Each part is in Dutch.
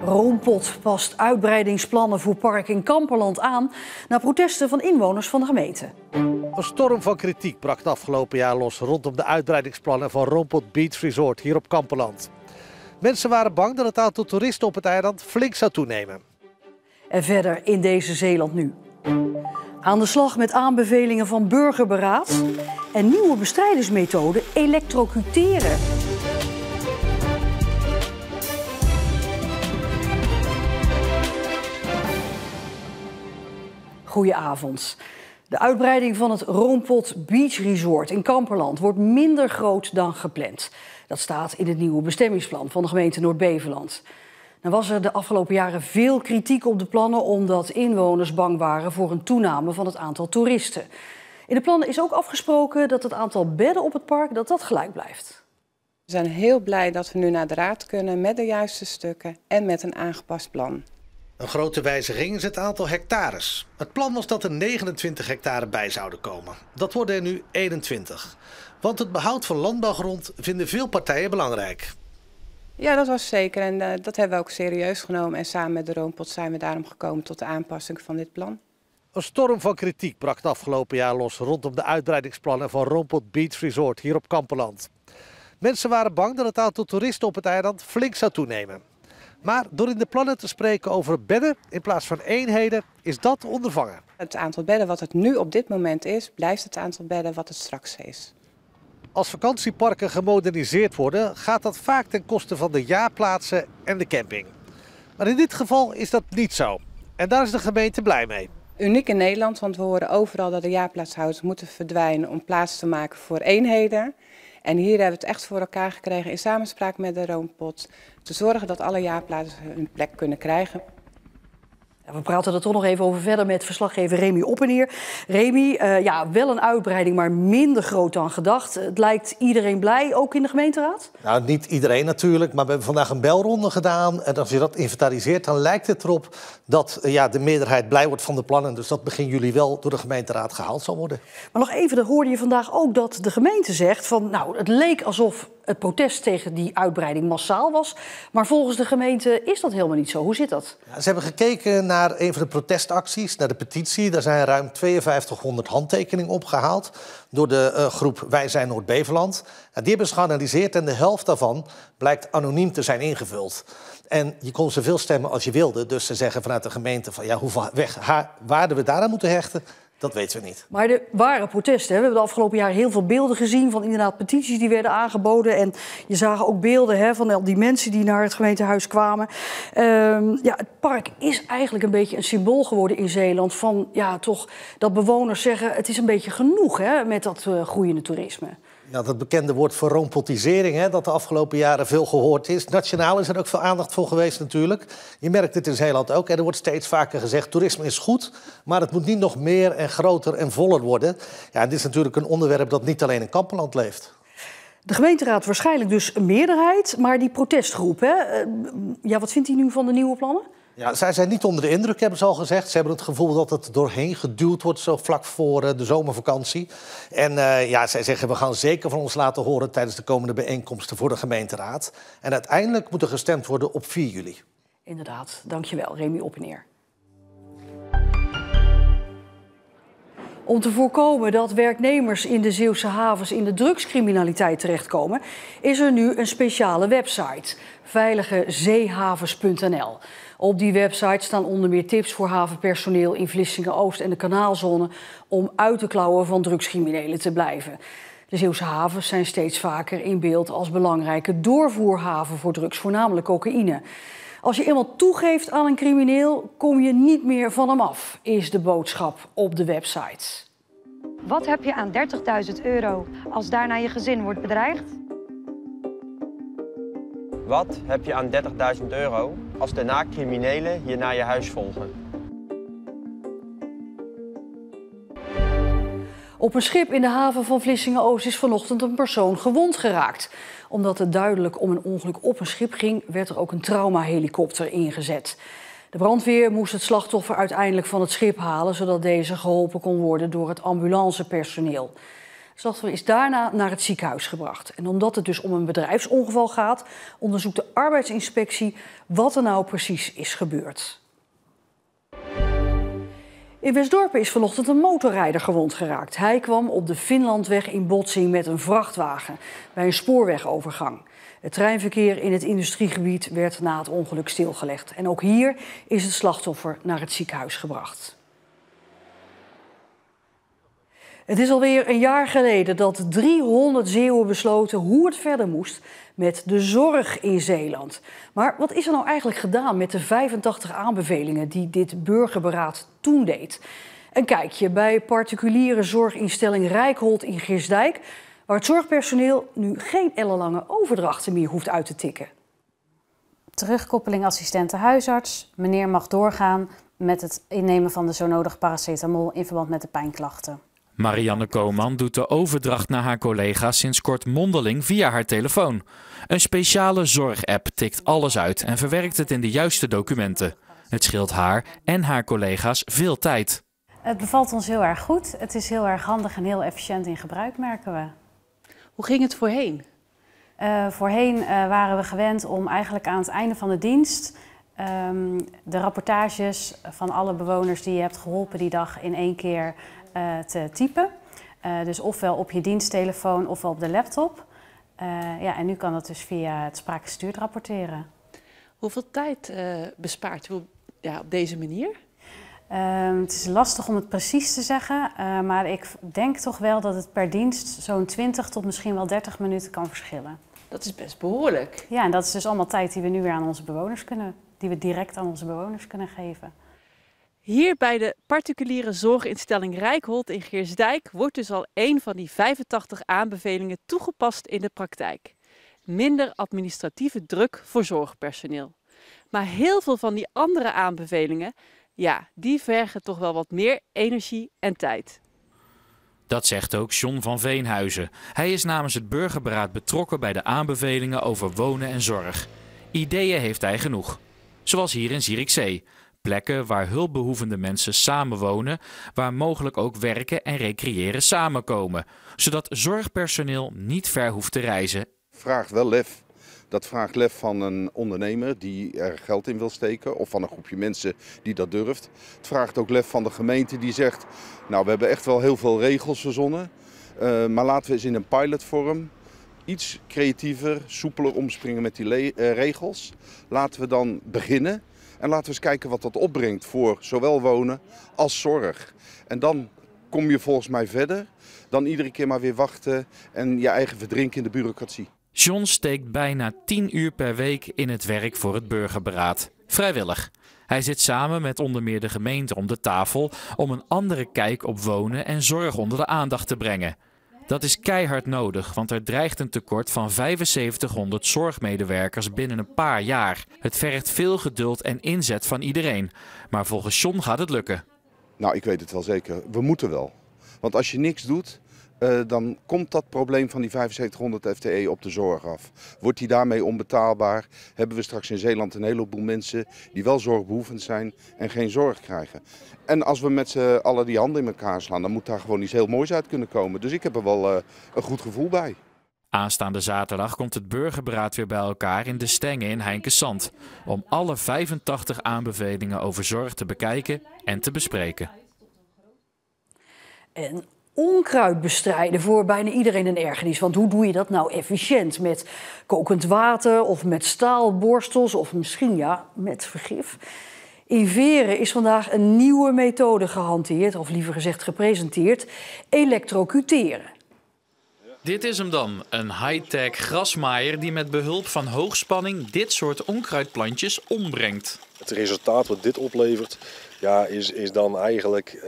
Roompot past uitbreidingsplannen voor park in Kamperland aan na protesten van inwoners van de gemeente. Een storm van kritiek brak het afgelopen jaar los rondom de uitbreidingsplannen van Roompot Beach Resort hier op Kamperland. Mensen waren bang dat het aantal toeristen op het eiland flink zou toenemen. En verder in deze Zeeland nu. Aan de slag met aanbevelingen van burgerberaad en nieuwe bestrijdingsmethoden elektrocuteren. Goedenavond. De uitbreiding van het Roompot Beach Resort in Kamperland wordt minder groot dan gepland. Dat staat in het nieuwe bestemmingsplan van de gemeente Noord-Beveland. Nou was er de afgelopen jaren veel kritiek op de plannen omdat inwoners bang waren voor een toename van het aantal toeristen. In de plannen is ook afgesproken dat het aantal bedden op het park dat gelijk blijft. We zijn heel blij dat we nu naar de raad kunnen met de juiste stukken en met een aangepast plan. Een grote wijziging is het aantal hectares. Het plan was dat er 29 hectare bij zouden komen. Dat worden er nu 21. Want het behoud van landbouwgrond vinden veel partijen belangrijk. Ja, dat was zeker en dat hebben we ook serieus genomen. En samen met de Roompot zijn we daarom gekomen tot de aanpassing van dit plan. Een storm van kritiek brak het afgelopen jaar los rondom de uitbreidingsplannen van Roompot Beach Resort hier op Kamperland. Mensen waren bang dat het aantal toeristen op het eiland flink zou toenemen. Maar door in de plannen te spreken over bedden in plaats van eenheden is dat ondervangen. Het aantal bedden wat het nu op dit moment is, blijft het aantal bedden wat het straks is. Als vakantieparken gemoderniseerd worden, gaat dat vaak ten koste van de jaarplaatsen en de camping. Maar in dit geval is dat niet zo. En daar is de gemeente blij mee. Uniek in Nederland, want we horen overal dat de jaarplaatshouders moeten verdwijnen om plaats te maken voor eenheden. En hier hebben we het echt voor elkaar gekregen in samenspraak met de Roompot te zorgen dat alle jaarplaatsen hun plek kunnen krijgen. We praten er toch nog even over verder met verslaggever Remy Oppeneer. Remy, wel een uitbreiding, maar minder groot dan gedacht. Het lijkt iedereen blij, ook in de gemeenteraad? Nou, niet iedereen natuurlijk, maar we hebben vandaag een belronde gedaan. En als je dat inventariseert, dan lijkt het erop dat de meerderheid blij wordt van de plannen. Dus dat begin juli wel door de gemeenteraad gehaald zal worden. Maar nog even, dan hoorde je vandaag ook dat de gemeente zegt van, nou, het leek alsof het protest tegen die uitbreiding massaal was. Maar volgens de gemeente is dat helemaal niet zo. Hoe zit dat? Ja, ze hebben gekeken naar een van de protestacties, naar de petitie. Daar zijn ruim 5200 handtekeningen opgehaald door de groep Wij zijn Noord-Beveland. Die hebben ze geanalyseerd en de helft daarvan blijkt anoniem te zijn ingevuld. En je kon zoveel stemmen als je wilde. Dus ze zeggen vanuit de gemeente van hoeveel waarde we daaraan moeten hechten, dat weten we niet. Maar er waren protesten. Hè? We hebben de afgelopen jaren heel veel beelden gezien van inderdaad petities die werden aangeboden. En je zag ook beelden van al die mensen die naar het gemeentehuis kwamen. Het park is eigenlijk een beetje een symbool geworden in Zeeland van toch dat bewoners zeggen het is een beetje genoeg met dat groeiende toerisme. Ja, dat bekende woord voor roompotisering, dat de afgelopen jaren veel gehoord is. Nationaal is er ook veel aandacht voor geweest natuurlijk. Je merkt het in Zeeland ook. Er wordt steeds vaker gezegd, toerisme is goed, maar het moet niet nog meer en groter en voller worden. Ja, dit is natuurlijk een onderwerp dat niet alleen in Kamperland leeft. De gemeenteraad waarschijnlijk dus een meerderheid, maar die protestgroep, wat vindt hij nu van de nieuwe plannen? Ja, zij zijn niet onder de indruk, hebben ze al gezegd. Ze hebben het gevoel dat het doorheen geduwd wordt zo vlak voor de zomervakantie. En zij zeggen we gaan zeker van ons laten horen tijdens de komende bijeenkomsten voor de gemeenteraad. En uiteindelijk moet er gestemd worden op 4 juli. Inderdaad, dankjewel Remy Oppeneer. Om te voorkomen dat werknemers in de Zeeuwse havens in de drugscriminaliteit terechtkomen, is er nu een speciale website, veiligezeehavens.nl. Op die website staan onder meer tips voor havenpersoneel in Vlissingen-Oost en de Kanaalzone om uit de klauwen van drugscriminelen te blijven. De Zeeuwse havens zijn steeds vaker in beeld als belangrijke doorvoerhaven voor drugs, voornamelijk cocaïne. Als je eenmaal toegeeft aan een crimineel, kom je niet meer van hem af, is de boodschap op de website. Wat heb je aan €30.000 als daarna je gezin wordt bedreigd? Wat heb je aan €30.000 als daarna criminelen je naar je huis volgen? Op een schip in de haven van Vlissingen-Oost is vanochtend een persoon gewond geraakt. Omdat het duidelijk om een ongeluk op een schip ging, werd er ook een traumahelikopter ingezet. De brandweer moest het slachtoffer uiteindelijk van het schip halen, zodat deze geholpen kon worden door het ambulancepersoneel. Het Slachtoffer is daarna naar het ziekenhuis gebracht. En omdat het dus om een bedrijfsongeval gaat, onderzoekt de arbeidsinspectie wat er nou precies is gebeurd. In Westdorp is vanochtend een motorrijder gewond geraakt. Hij kwam op de Finlandweg in botsing met een vrachtwagen bij een spoorwegovergang. Het treinverkeer in het industriegebied werd na het ongeluk stilgelegd. En ook hier is het slachtoffer naar het ziekenhuis gebracht. Het is alweer een jaar geleden dat 300 Zeeuwen besloten hoe het verder moest met de zorg in Zeeland. Maar wat is er nou eigenlijk gedaan met de 85 aanbevelingen die dit burgerberaad toen deed? Een kijkje bij particuliere zorginstelling Rijkholt in Geersdijk, waar het zorgpersoneel nu geen ellenlange overdrachten meer hoeft uit te tikken. Terugkoppeling assistente-huisarts. Meneer mag doorgaan met het innemen van de zo nodig paracetamol in verband met de pijnklachten. Marianne Koman doet de overdracht naar haar collega's sinds kort mondeling via haar telefoon. Een speciale zorgapp tikt alles uit en verwerkt het in de juiste documenten. Het scheelt haar en haar collega's veel tijd. Het bevalt ons heel erg goed. Het is heel erg handig en heel efficiënt in gebruik, merken we. Hoe ging het voorheen? Voorheen waren we gewend om eigenlijk aan het einde van de dienst de rapportages van alle bewoners die je hebt geholpen die dag in één keer te typen. Dus ofwel op je diensttelefoon ofwel op de laptop. En nu kan dat dus via het spraakgestuurd rapporteren. Hoeveel tijd bespaart u op deze manier? Het is lastig om het precies te zeggen, maar ik denk toch wel dat het per dienst zo'n 20 tot misschien wel 30 minuten kan verschillen. Dat is best behoorlijk. Ja, en dat is dus allemaal tijd die we nu weer aan onze bewoners die we direct aan onze bewoners kunnen geven. Hier bij de particuliere zorginstelling Rijkholt in Geersdijk wordt dus al een van die 85 aanbevelingen toegepast in de praktijk. Minder administratieve druk voor zorgpersoneel. Maar heel veel van die andere aanbevelingen, die vergen toch wel wat meer energie en tijd. Dat zegt ook John van Veenhuizen. Hij is namens het burgerberaad betrokken bij de aanbevelingen over wonen en zorg. Ideeën heeft hij genoeg. Zoals hier in Zierikzee. Plekken waar hulpbehoevende mensen samenwonen, waar mogelijk ook werken en recreëren samenkomen. Zodat zorgpersoneel niet ver hoeft te reizen. Vraagt wel lef. Dat vraagt lef van een ondernemer die er geld in wil steken of van een groepje mensen die dat durft. Het vraagt ook lef van de gemeente die zegt, nou we hebben echt wel heel veel regels verzonnen, maar laten we eens in een pilotvorm iets creatiever, soepeler omspringen met die regels. Laten we dan beginnen en laten we eens kijken wat dat opbrengt voor zowel wonen als zorg. En dan kom je volgens mij verder dan iedere keer maar weer wachten en je eigen verdrinken in de bureaucratie. John steekt bijna 10 uur per week in het werk voor het burgerberaad. Vrijwillig. Hij zit samen met onder meer de gemeente om de tafel om een andere kijk op wonen en zorg onder de aandacht te brengen. Dat is keihard nodig, want er dreigt een tekort van 7500 zorgmedewerkers binnen een paar jaar. Het vergt veel geduld en inzet van iedereen. Maar volgens John gaat het lukken. Nou, ik weet het wel zeker. We moeten wel. Want als je niks doet, dan komt dat probleem van die 7500 FTE op de zorg af. Wordt die daarmee onbetaalbaar, hebben we straks in Zeeland een heleboel mensen die wel zorgbehoevend zijn en geen zorg krijgen. En als we met z'n allen die handen in elkaar slaan, dan moet daar gewoon iets heel moois uit kunnen komen. Dus ik heb er wel een goed gevoel bij. Aanstaande zaterdag komt het burgerberaad weer bij elkaar in De Stenge in Heinkensand. Om alle 85 aanbevelingen over zorg te bekijken en te bespreken. En onkruid bestrijden voor bijna iedereen een ergernis. Want hoe doe je dat nou efficiënt? Met kokend water of met staalborstels of misschien met vergif? In Veren is vandaag een nieuwe methode gehanteerd, of liever gezegd gepresenteerd: elektrocuteren. Dit is hem dan, een high-tech grasmaaier die met behulp van hoogspanning dit soort onkruidplantjes ombrengt. Het resultaat wat dit oplevert is dan eigenlijk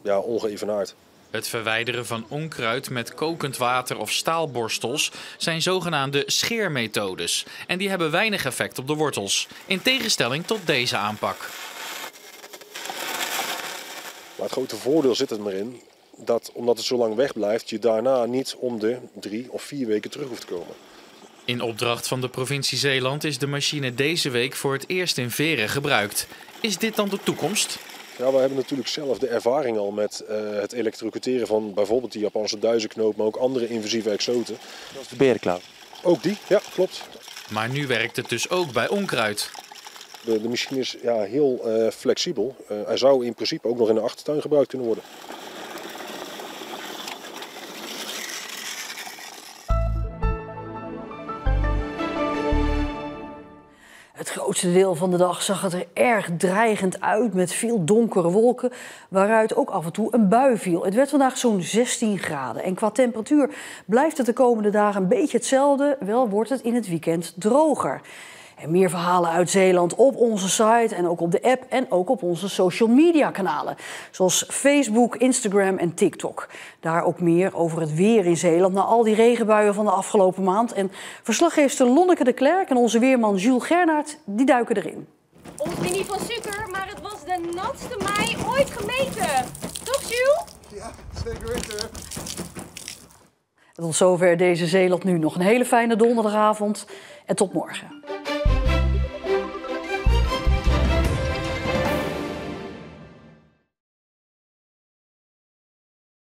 ongeëvenaard. Het verwijderen van onkruid met kokend water of staalborstels zijn zogenaamde scheermethodes. En die hebben weinig effect op de wortels, in tegenstelling tot deze aanpak. Maar het grote voordeel zit er maar in dat, omdat het zo lang wegblijft, je daarna niet om de 3 of 4 weken terug hoeft te komen. In opdracht van de provincie Zeeland is de machine deze week voor het eerst in Veren gebruikt. Is dit dan de toekomst? Ja, we hebben natuurlijk zelf de ervaring al met het elektrocuteren van bijvoorbeeld die Japanse duizenknoop, maar ook andere invasieve exoten. Dat is de berenklauw. Ook die, ja, klopt. Maar nu werkt het dus ook bij onkruid. De machine is heel flexibel. Hij zou in principe ook nog in de achtertuin gebruikt kunnen worden. Het grootste deel van de dag zag het er erg dreigend uit met veel donkere wolken, waaruit ook af en toe een bui viel. Het werd vandaag zo'n 16 graden en qua temperatuur blijft het de komende dagen een beetje hetzelfde, wel wordt het in het weekend droger. En meer verhalen uit Zeeland op onze site en ook op de app en ook op onze social media kanalen. Zoals Facebook, Instagram en TikTok. Daar ook meer over het weer in Zeeland na al die regenbuien van de afgelopen maand. En verslaggeefster Lonneke de Klerk en onze weerman Jules Gernaert, die duiken erin. Ons mini van suiker, maar het was de natste mei ooit gemeten. Toch Jules? Ja, zeker weten. Tot zover deze Zeeland Nu. Nog een hele fijne donderdagavond en tot morgen.